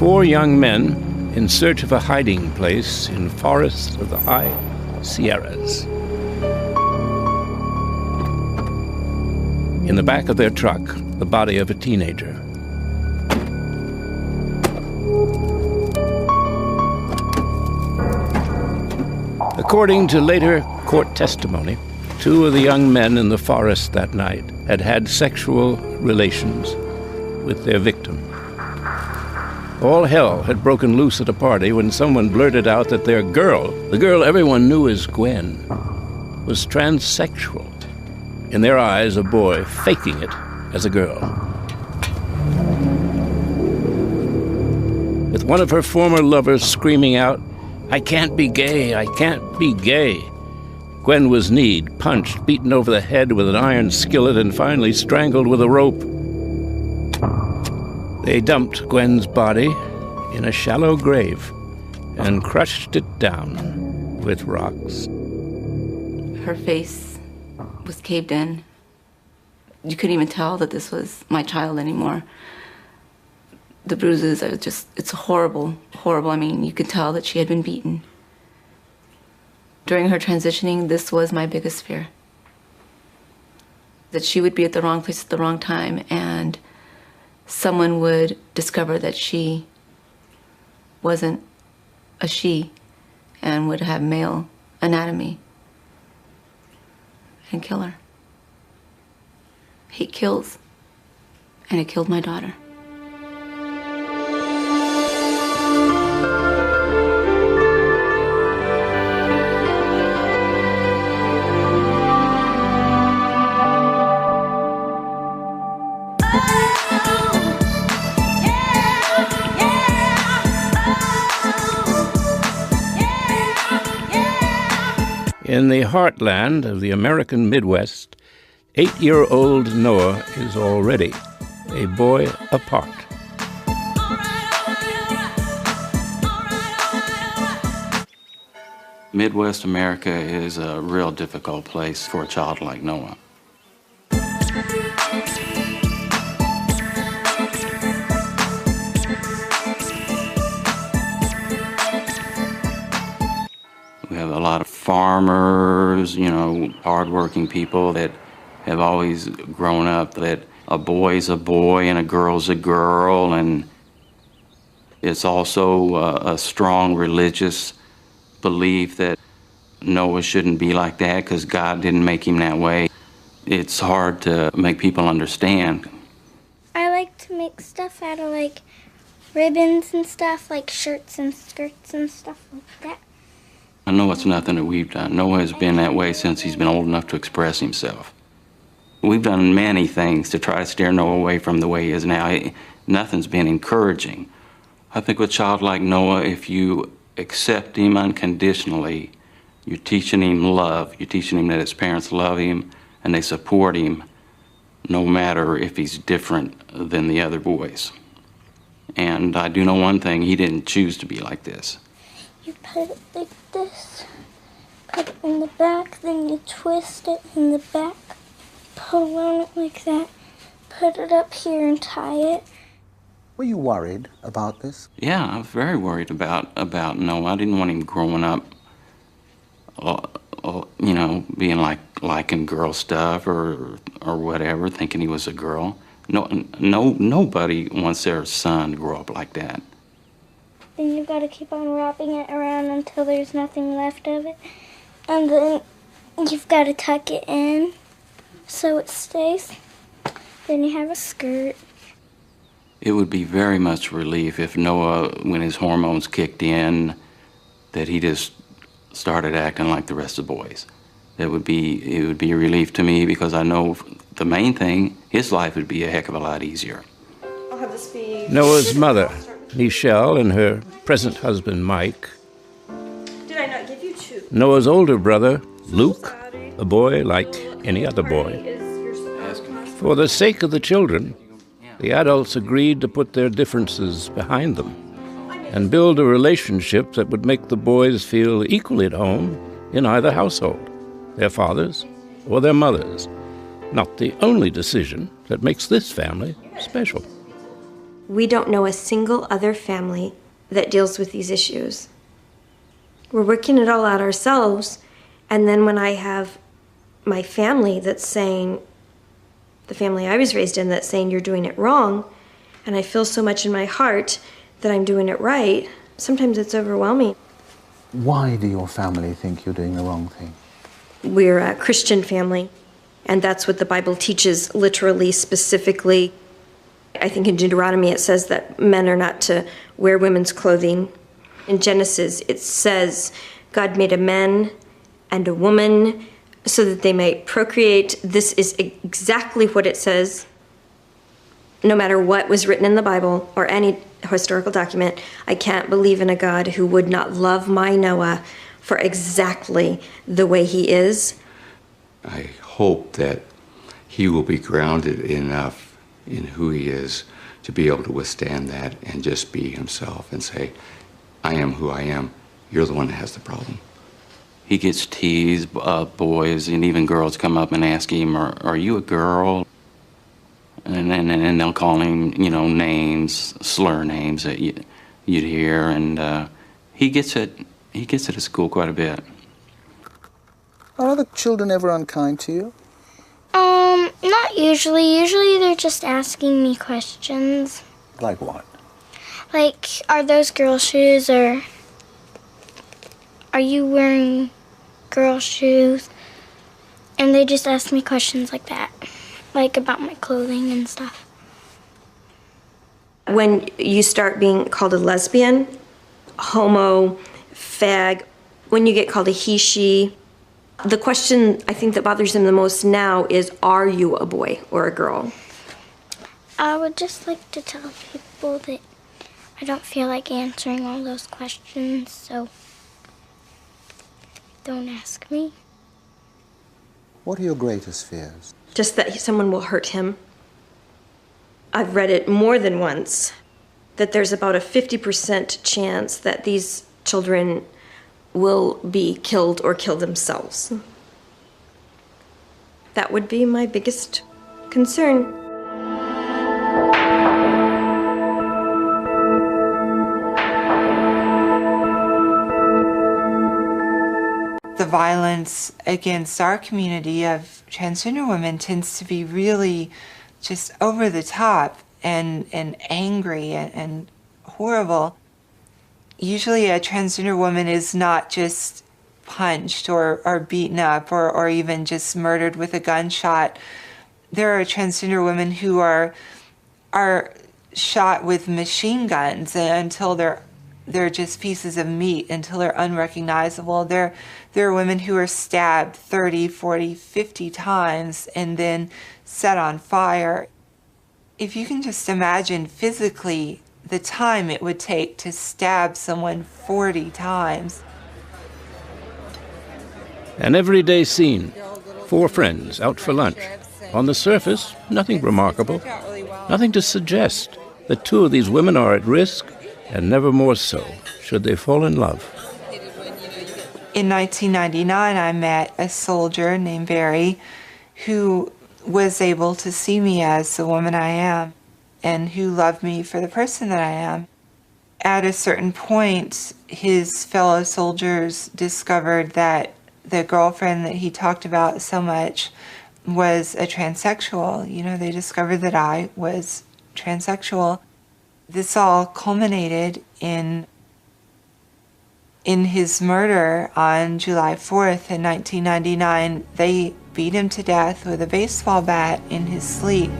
4 young men in search of a hiding place in forests of the high Sierras. In the back of their truck, the body of a teenager. According to later court testimony, 2 of the young men in the forest that night had had sexual relations with their victim. All hell had broken loose at a party when someone blurted out that their girl, the girl everyone knew as Gwen, was transsexual. In their eyes, a boy faking it as a girl. With one of her former lovers screaming out, "I can't be gay, I can't be gay," Gwen was kneed, punched, beaten over the head with an iron skillet, and finally strangled with a rope. They dumped Gwen's body in a shallow grave and crushed it down with rocks. Her face was caved in. You couldn't even tell that this was my child anymore. The bruises are just, it's horrible, horrible. I mean, you could tell that she had been beaten. During her transitioning, this was my biggest fear. That she would be at the wrong place at the wrong time, and someone would discover that she wasn't a she and would have male anatomy and kill her. Hate kills, and it killed my daughter. In the heartland of the American Midwest, 8-year-old Noah is already a boy apart. Midwest America is a real difficult place for a child like Noah. We have a lot of farmers, hardworking people that have always grown up that a boy's a boy and a girl's a girl, and it's also a strong religious belief that Noah shouldn't be like that because God didn't make him that way. It's hard to make people understand. I like to make stuff out of ribbons and stuff, like shirts and skirts and stuff like that. I know it's nothing that we've done. Noah has been that way since he's been old enough to express himself. We've done many things to try to steer Noah away from the way he is now. Nothing's been encouraging. I think with a child like Noah, if you accept him unconditionally, you're teaching him love. You're teaching him that his parents love him and they support him no matter if he's different than the other boys. And I do know one thing, he didn't choose to be like this. You put it like this, put it in the back, then you twist it in the back, pull on it like that, put it up here and tie it. Were you worried about this? Yeah, I was very worried about Noah. I didn't want him growing up, being liking girl stuff or whatever, thinking he was a girl. Nobody wants their son to grow up like that. Then you've got to keep on wrapping it around until there's nothing left of it. And then you've got to tuck it in so it stays. Then you have a skirt. It would be very much relief if Noah, when his hormones kicked in, that he just started acting like the rest of the boys. It would be a relief to me because I know the main thing, his life would be a heck of a lot easier. I'll have this be... Noah's mother, Michelle, and her present husband, Mike. Did I not give you 2? Noah's older brother, Luke, a boy like any other boy. For the sake of the children, the adults agreed to put their differences behind them and build a relationship that would make the boys feel equally at home in either household, their fathers or their mothers. Not the only decision that makes this family special. We don't know a single other family that deals with these issues. We're working it all out ourselves, and then when I have my family that's saying, the family I was raised in, that's saying you're doing it wrong, and I feel so much in my heart that I'm doing it right, sometimes it's overwhelming. Why do your family think you're doing the wrong thing? We're a Christian family, and that's what the Bible teaches literally, specifically. I think in Deuteronomy it says that men are not to wear women's clothing. In Genesis it says God made a man and a woman so that they might procreate. This is exactly what it says. No matter what was written in the Bible or any historical document, I can't believe in a God who would not love my Noah for exactly the way he is. I hope that he will be grounded enough in who he is to be able to withstand that and just be himself and say, I am who I am. You're the one that has the problem. He gets teased, boys and even girls come up and ask him, are you a girl? And they'll call him, names, slur names that you'd hear, and he gets it at school quite a bit. Are other children ever unkind to you? Not usually. Usually they're just asking me questions. Like what? Like, are those girl shoes, or are you wearing girl shoes? And they just ask me questions like that, like about my clothing and stuff. When you start being called a lesbian, homo, fag, when you get called a he, she, the question I think that bothers them the most now is, are you a boy or a girl? I would just like to tell people that I don't feel like answering all those questions, so don't ask me. What are your greatest fears? Just that someone will hurt him. I've read it more than once, that there's about a 50% chance that these children will be killed or kill themselves. That would be my biggest concern. The violence against our community of transgender women tends to be really just over the top and angry and horrible. Usually a transgender woman is not just punched or beaten up or even just murdered with a gunshot. There are transgender women who are shot with machine guns until they're just pieces of meat, until they're unrecognizable. There are women who are stabbed 30, 40, 50 times and then set on fire. If you can just imagine physically the time it would take to stab someone 40 times. An everyday scene. 4 friends out for lunch. On the surface, nothing remarkable. Nothing to suggest that 2 of these women are at risk, and never more so should they fall in love. In 1999, I met a soldier named Barry who was able to see me as the woman I am and who loved me for the person that I am. At a certain point, his fellow soldiers discovered that the girlfriend that he talked about so much was a transsexual. They discovered that I was transsexual. This all culminated in his murder on July 4th in 1999. They beat him to death with a baseball bat in his sleep.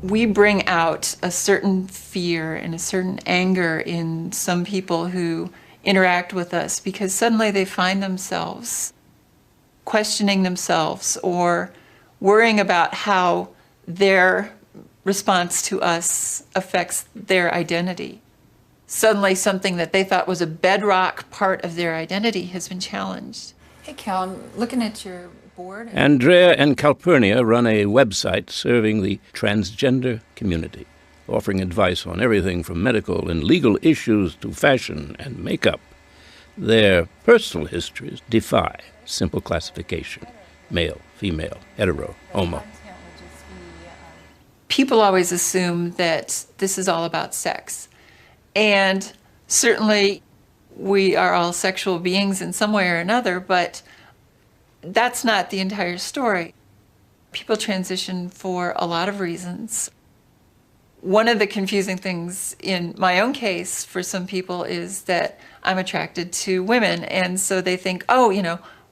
We bring out a certain fear and a certain anger in some people who interact with us because suddenly they find themselves questioning themselves or worrying about how their response to us affects their identity. Suddenly something that they thought was a bedrock part of their identity has been challenged. Hey Cal, I'm looking at your board. Andrea and Calpurnia run a website serving the transgender community, offering advice on everything from medical and legal issues to fashion and makeup. Their personal histories defy simple classification: male, female, hetero, homo. people always assume that this is all about sex. And certainly we are all sexual beings in some way or another, but that's not the entire story. People transition for a lot of reasons. One of the confusing things in my own case for some people is that I'm attracted to women, and so they think, oh,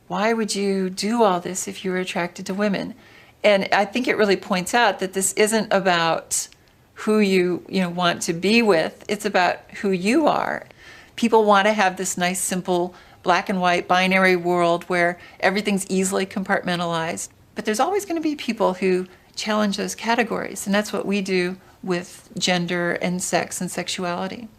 why would you do all this if you were attracted to women? And I think it really points out that this isn't about who you want to be with, it's about who you are. People want to have this nice, simple, black and white, binary world where everything's easily compartmentalized. But there's always going to be people who challenge those categories, and that's what we do with gender and sex and sexuality.